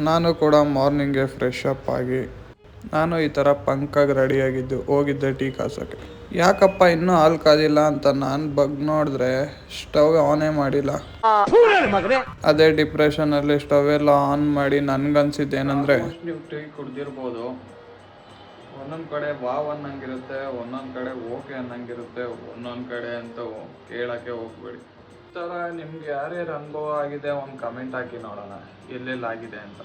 ನಾನು ಕೂಡ ಮಾರ್ನಿಂಗ್ಗೆ fresh up ಆಗಿ ನಾನು ಈ ಥರ ಪಂಕಾಗಿ ರೆಡಿಯಾಗಿದ್ದು ಹೋಗಿದ್ದೆ ಟೀ ಕಾಸೋಕ್ಕೆ. ಯಾಕಪ್ಪ ಇನ್ನೂ ಹಾಲು ಕಾದಿಲ್ಲ ಅಂತ ನಾನು ನೋಡಿದ್ರೆ ಸ್ಟವ್ ಆನೇ ಮಾಡಿಲ್ಲ. ಅದೇ ಡಿಪ್ರೆಷನಲ್ಲಿ ಸ್ಟವ್ ಎಲ್ಲ ಆನ್ ಮಾಡಿ ನನ್ಗನ್ಸಿದ್ದೇನೆಂದರೆ, ನೀವು ಟೀ ಕುಡ್ದಿರ್ಬೋದು, ಒಂದೊಂದು ಕಡೆ ವಾವ್ ಅನ್ನಂಗಿರುತ್ತೆ, ಒಂದೊಂದು ಕಡೆ ಓಕೆ ಅನ್ನಂಗಿರುತ್ತೆ, ಒಂದೊಂದು ಕಡೆ ಅಂತ ಕೇಳೋಕ್ಕೆ ಹೋಗ್ಬೇಡಿ. ಈ ಥರ ನಿಮ್ಗೆ ಯಾರ್ಯಾರು ಅನುಭವ ಆಗಿದೆ ಒಂದು ಕಮೆಂಟ್ ಹಾಕಿ ನೋಡೋಣ ಎಲ್ಲೆಲ್ಲಾಗಿದೆ ಅಂತ.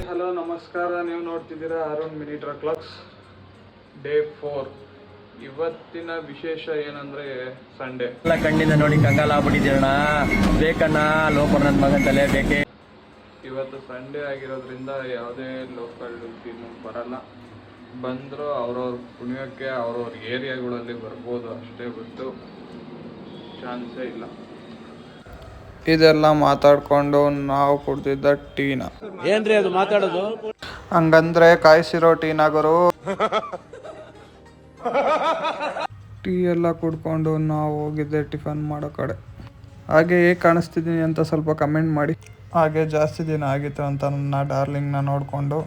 ಹಲೋ ನಮಸ್ಕಾರ, ನೀವು ನೋಡ್ತಿದ್ದೀರಾ Arun mini truck vlogs day 4. ಇವತ್ತಿನ ವಿಶೇಷ ಏನಂದ್ರೆ ಸಂಡೇ. ಕಣ್ಣಿಂದ ನೋಡಿ ಕಂಗಾಲ ಆಗ್ಬಿಟ್ಟಿದ್ದೀರಣ್ಣ, ಬೇಕಣ್ಣ ಲೋಕಲ್ ನನ್ನ ಮಗನ ತಲೆ ಬೇಕೇ. ಇವತ್ತು ಸಂಡೇ ಆಗಿರೋದ್ರಿಂದ ಯಾವುದೇ ಲೋಕಲ್ ಟೀಮು ಬರಲ್ಲ. ಬಂದರೂ ಅವ್ರವ್ರ ಕುಣಿಯೋಕ್ಕೆ ಅವ್ರವ್ರ ಏರಿಯಾಗಳಲ್ಲಿ ಬರ್ಬೋದು ಅಷ್ಟೇ, ಬಿಟ್ಟು ಚಾನ್ಸೇ ಇಲ್ಲ. ಇದೆಲ್ಲ ಮಾತಾಡ್ಕೊಂಡು ನಾವು ಕುಡ್ದಿದ್ದ ಟೀನ. ಏನ್ರಿ ಅದು ಮಾತಾಡೋದು? ಹಂಗಂದ್ರೆ ಕಾಯಿಸಿರೋ ಟೀನಾಗರು. ಟೀ ಎಲ್ಲ ಕುಡ್ಕೊಂಡು ನಾವು ಹೋಗಿದ್ದೆ ಟಿಫನ್ ಮಾಡೋ ಕಡೆ. ಹಾಗೆ ಹೇಗೆ ಕಾಣಿಸ್ತಿದ್ದೀನಿ ಅಂತ ಸ್ವಲ್ಪ ಕಮೆಂಟ್ ಮಾಡಿ. ಹಾಗೆ ಜಾಸ್ತಿ ದಿನ ಆಗಿತ್ತು ಅಂತ ನನ್ನ ಡಾರ್ಲಿಂಗ್ನ ನೋಡಿಕೊಂಡು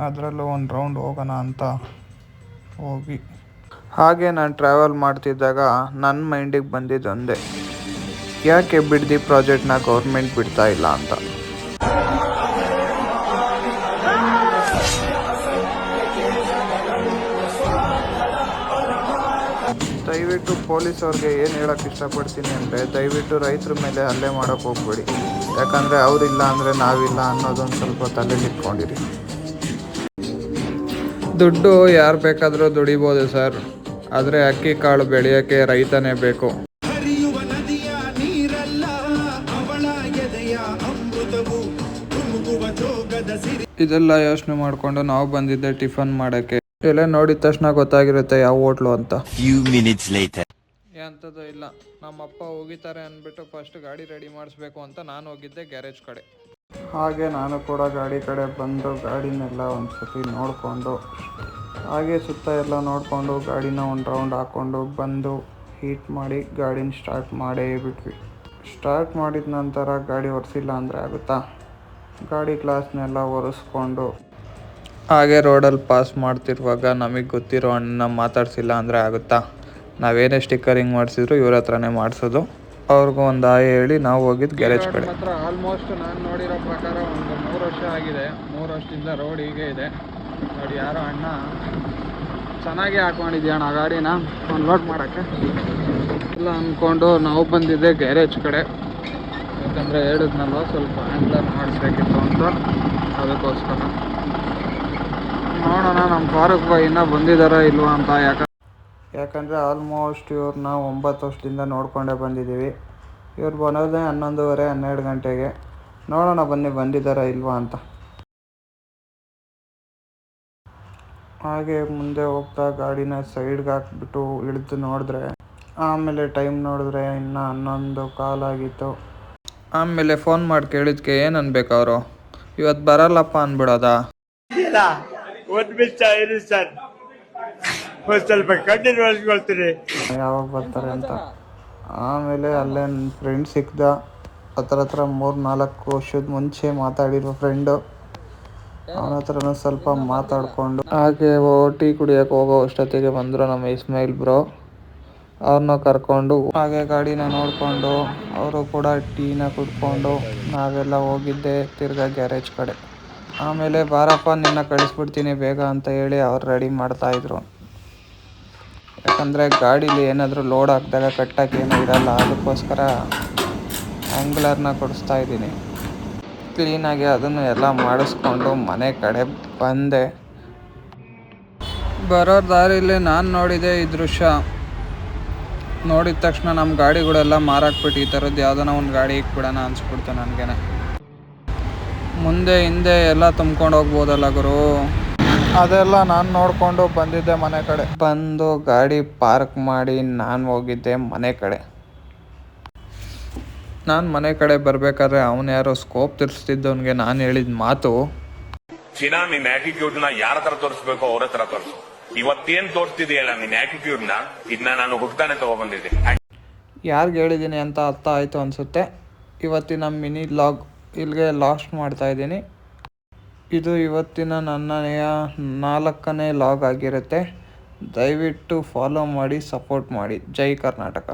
ಅದರಲ್ಲೂ ಒಂದು ರೌಂಡ್ ಹೋಗೋಣ ಅಂತ ಹೋಗಿ. ಹಾಗೆ ನಾನು ಟ್ರಾವೆಲ್ ಮಾಡ್ತಿದ್ದಾಗ ನನ್ನ ಮೈಂಡಿಗೆ ಬಂದಿದ್ದೊಂದೇ, ಯಾಕೆ ಬಿಡ್ದಿ ಪ್ರಾಜೆಕ್ಟ್ನ ಗೌರ್ಮೆಂಟ್ ಬಿಡ್ತಾ ಇಲ್ಲ ಅಂತ. ದಯವಿಟ್ಟು ಪೊಲೀಸವ್ರಿಗೆ ಏನು ಹೇಳೋಕ್ಕೆ ಇಷ್ಟಪಡ್ತೀನಿ ಅಂದರೆ, ದಯವಿಟ್ಟು ರೈತರ ಮೇಲೆ ಹಲ್ಲೆ ಮಾಡೋಕ್ಕೆ ಹೋಗ್ಬೇಡಿ. ಯಾಕಂದರೆ ಅವರಿಲ್ಲ ಅಂದರೆ ನಾವಿಲ್ಲ ಅನ್ನೋದೊಂದು ಸ್ವಲ್ಪ ತಲೆಯಲ್ಲಿ ಇಟ್ಕೊಂಡಿರಿ. ದುಡ್ಡು ಯಾರು ಬೇಕಾದರೂ ದುಡಿಬೋದು ಸರ್, ಆದರೆ ಅಕ್ಕಿ ಕಾಳು ಬೆಳೆಯೋಕ್ಕೆ ರೈತನೇ ಬೇಕು. ಇದೆಲ್ಲ ಯೋಚನೆ ಮಾಡಿಕೊಂಡು ನಾವು ಬಂದಿದ್ದೆ ಟಿಫನ್ ಮಾಡೋಕ್ಕೆ. ಎಲ್ಲ ನೋಡಿದ ತಕ್ಷಣ ಗೊತ್ತಾಗಿರುತ್ತೆ ಯಾವ ಹೋಟ್ಲು ಅಂತ. ಎಂಥದ್ದು ಇಲ್ಲ, ನಮ್ಮಪ್ಪ ಹೋಗಿದ್ದಾರೆ ಅಂದ್ಬಿಟ್ಟು ಫಸ್ಟ್ ಗಾಡಿ ರೆಡಿ ಮಾಡಿಸ್ಬೇಕು ಅಂತ ನಾನು ಹೋಗಿದ್ದೆ ಗ್ಯಾರೇಜ್ ಕಡೆ. ಹಾಗೆ ನಾನು ಕೂಡ ಗಾಡಿ ಕಡೆ ಬಂದು ಗಾಡಿನೆಲ್ಲ ಒಂದು ಸತಿ ನೋಡಿಕೊಂಡು, ಹಾಗೆ ಸುತ್ತ ಎಲ್ಲ ನೋಡಿಕೊಂಡು ಗಾಡಿನ ಒಂದು ರೌಂಡ್ ಹಾಕ್ಕೊಂಡು ಬಂದು ಹೀಟ್ ಮಾಡಿ ಗಾಡಿನ ಸ್ಟಾರ್ಟ್ ಮಾಡೇ ಬಿಟ್ವಿ. ಸ್ಟಾರ್ಟ್ ಮಾಡಿದ ನಂತರ ಗಾಡಿ ಒರೆಸಿಲ್ಲ ಅಂದರೆ ಆಗುತ್ತಾ? ಗಾಡಿ ಗ್ಲಾಸ್ನೆಲ್ಲ ಒರೆಸ್ಕೊಂಡು ಹಾಗೆ ರೋಡಲ್ಲಿ ಪಾಸ್ ಮಾಡ್ತಿರುವಾಗ ನಮಗೆ ಗೊತ್ತಿರೋ ಅಣ್ಣ ಮಾತಾಡ್ಸಿಲ್ಲ ಅಂದರೆ ಆಗುತ್ತಾ? ನಾವೇನೇ ಸ್ಟಿಕ್ಕರಿಂಗ್ ಮಾಡಿಸಿದ್ರು ಇವ್ರ ಹತ್ರನೇ ಮಾಡಿಸೋದು. ಅವ್ರಿಗೂ ಒಂದು ಆಯ ಹೇಳಿ ನಾವು ಹೋಗಿದ್ದು ಗ್ಯಾರೇಜ್ ಕಡೆ. ಹತ್ರ ಆಲ್ಮೋಸ್ಟ್ ನಾನು ನೋಡಿರೋ ಪ್ರಕಾರ ಒಂದು 3 ವರ್ಷ ಆಗಿದೆ. 3 ವರ್ಷದಿಂದ ರೋಡ್ ಹೀಗೆ ಇದೆ ನೋಡಿ. ಯಾರೋ ಅಣ್ಣ ಚೆನ್ನಾಗಿ ಹಾಕೊಂಡಿದ್ದೆ ಅಣ್ಣ ಗಾಡಿನ ಅನ್ಲೋಡ್ ಮಾಡೋಕ್ಕೆ ಎಲ್ಲ ಅಂದ್ಕೊಂಡು ನಾವು ಬಂದಿದ್ದೆ ಗ್ಯಾರೇಜ್ ಕಡೆ. ಯಾಕಂದರೆ ಹೇಳಿದ್ನಲ್ವ ಸ್ವಲ್ಪ ಹ್ಯಾಂಡ್ಲರ್ ಮಾಡಿಸ್ಬೇಕಿತ್ತು ಅಂತ, ಅದಕ್ಕೋಸ್ಕರ ನೋಡೋಣ ನಮ್ಮ ಫಾರೂಕ್ ಬಾಯ್ ಇನ್ನೂ ಬಂದಿದ್ದಾರಾ ಇಲ್ವಾ ಅಂತ. ಯಾಕಂದರೆ ಆಲ್ಮೋಸ್ಟ್ ಇವ್ರನ್ನ 9 ವರ್ಷದಿಂದ ನೋಡ್ಕೊಂಡೇ ಬಂದಿದ್ದೀವಿ. ಇವ್ರು ಬರೋದೇ 11:30 12 ಗಂಟೆಗೆ. ನೋಡೋಣ ಬನ್ನಿ ಬಂದಿದ್ದಾರಾ ಇಲ್ವಾ ಅಂತ. ಹಾಗೆ ಮುಂದೆ ಹೋಗ್ತಾ ಗಾಡಿನ ಸೈಡ್ಗೆ ಹಾಕ್ಬಿಟ್ಟು ಇಳಿದು ನೋಡಿದ್ರೆ, ಆಮೇಲೆ ಟೈಮ್ ನೋಡಿದ್ರೆ ಇನ್ನು 11 ಕಾಲಾಗಿತ್ತು. ಆಮೇಲೆ ಫೋನ್ ಮಾಡಿ ಕೇಳಿದ್ಕೆ ಏನು ಅನ್ಬೇಕು ಅವರು, ಇವತ್ತು ಬರಲ್ಲಪ್ಪ ಅಂದ್ಬಿಡೋದಾ? ಸ್ವಲ್ಪ ಕಣ್ಣಿನ ಒಳಸ್ಕೊಳ್ತೀನಿ ಯಾವಾಗ ಬರ್ತಾರೆ ಅಂತ. ಆಮೇಲೆ ಅಲ್ಲೇ ನನ್ನ ಫ್ರೆಂಡ್ ಸಿಕ್ದ. ಹತ್ರ 3-4 ವರ್ಷದ ಮುಂಚೆ ಮಾತಾಡಿರೋ ಫ್ರೆಂಡು. ಅವನ ಹತ್ರನೂ ಸ್ವಲ್ಪ ಮಾತಾಡಿಕೊಂಡು ಹಾಗೆ ಟೀ ಕುಡಿಯೋಕೆ ಹೋಗೋ ಅಷ್ಟೊತ್ತಿಗೆ ಬಂದರು ನಮ್ಮ ಇಸ್ಮಾಯಿಲ್ ಬ್ರೋ. ಅವ್ರನ್ನ ಕರ್ಕೊಂಡು ಹಾಗೆ ಗಾಡಿನ ನೋಡಿಕೊಂಡು ಅವರು ಕೂಡ ಟೀನ ಕುಡ್ಕೊಂಡು ನಾವೆಲ್ಲ ಹೋಗಿದ್ದೆ ತಿರ್ಗಾ ಗ್ಯಾರೇಜ್ ಕಡೆ. ಆಮೇಲೆ ಬಾರಪ್ಪ ನಿನ್ನ ಕಳಿಸ್ಬಿಡ್ತೀನಿ ಬೇಗ ಅಂತ ಹೇಳಿ ಅವ್ರು ರೆಡಿ ಮಾಡ್ತಾಯಿದ್ರು. ಯಾಕಂದರೆ ಗಾಡೀಲಿ ಏನಾದರೂ ಲೋಡ್ ಹಾಕಿದಾಗ ಕಟ್ಟಕ್ಕೆ ಏನೂ ಇರಲ್ಲ, ಅದಕ್ಕೋಸ್ಕರ ಆ್ಯಂಗ್ಲರ್ನ ಕೊಡಿಸ್ತಾ ಇದ್ದೀನಿ. ಕ್ಲೀನಾಗಿ ಅದನ್ನು ಎಲ್ಲ ಮಾಡಿಸ್ಕೊಂಡು ಮನೆ ಕಡೆ ಬಂದೆ. ಬರೋ ದಾರಿಲಿ ನಾನು ನೋಡಿದೆ ಈ ದೃಶ್ಯ. ನೋಡಿದ ತಕ್ಷಣ ನಮ್ಮ ಗಾಡಿಗಳೆಲ್ಲ ಮಾರಾಕ್ಬಿಟ್ಟು ಈ ಥರದ್ದು ಯಾವುದೋ ಒಂದು ಗಾಡಿ ಇಕ್ಬಿಡೋಣ ಅನಿಸ್ಬಿಡ್ತು ನನಗೇನೆ. ಮುಂದೆ ಹಿಂದೆ ಎಲ್ಲ ತುಂಬ್ಕೊಂಡು ಹೋಗ್ಬೋದಲ್ಲ ಗುರು. ಅದೆಲ್ಲ ನಾನು ನೋಡಿಕೊಂಡು ಬಂದಿದ್ದೆ ಮನೆ ಕಡೆ. ಬಂದು ಗಾಡಿ ಪಾರ್ಕ್ ಮಾಡಿ ನಾನು ಹೋಗಿದ್ದೆ ಮನೆ ಕಡೆ. ನಾನು ಮನೆ ಕಡೆ ಬರಬೇಕಾದ್ರೆ ಅವನು ಯಾರೋ ಸ್ಕೋಪ್ ತಿರ್ಸ್ತಿದ್ದವನಿಗೆ ನಾನು ಹೇಳಿದ ಮಾತು, ಚಿನ್ನ ನಿನ್ನ ಆಟಿಟ್ಯೂಡ್ನ ಯಾರ ಹತ್ರ ತೋರಿಸ್ಬೇಕು ಅವ್ರ ಹತ್ರ ತೋರಿಸು. ಇವತ್ತೇನ್ ತೋರಿಸ್ತಿದೆಯಲ್ಲ ನಿನ್ನ ಆಟಿಟ್ಯೂಡ್ನ, ಇದನ್ನ ನಾನು ಹುಡ್ತಾನೆ ತಗೊಬಂದಿದ್ದೆ. ಯಾರಿಗೆ ಹೇಳಿದ್ದೀನಿ ಅಂತ ಅರ್ಥ ಆಯಿತು ಅನಿಸುತ್ತೆ. ಇವತ್ತಿನ ಮಿನಿ ಲಾಗ್ ಇಲ್ಲಿಗೆ ಲಾಸ್ಟ್ ಮಾಡ್ತಾಯಿದ್ದೀನಿ. ಇದು ಇವತ್ತಿನ ನನ್ನನೆಯ 4ನೇ ಲಾಗ್ ಆಗಿರುತ್ತೆ. ದಯವಿಟ್ಟು ಫಾಲೋ ಮಾಡಿ, ಸಪೋರ್ಟ್ ಮಾಡಿ. ಜೈ ಕರ್ನಾಟಕ.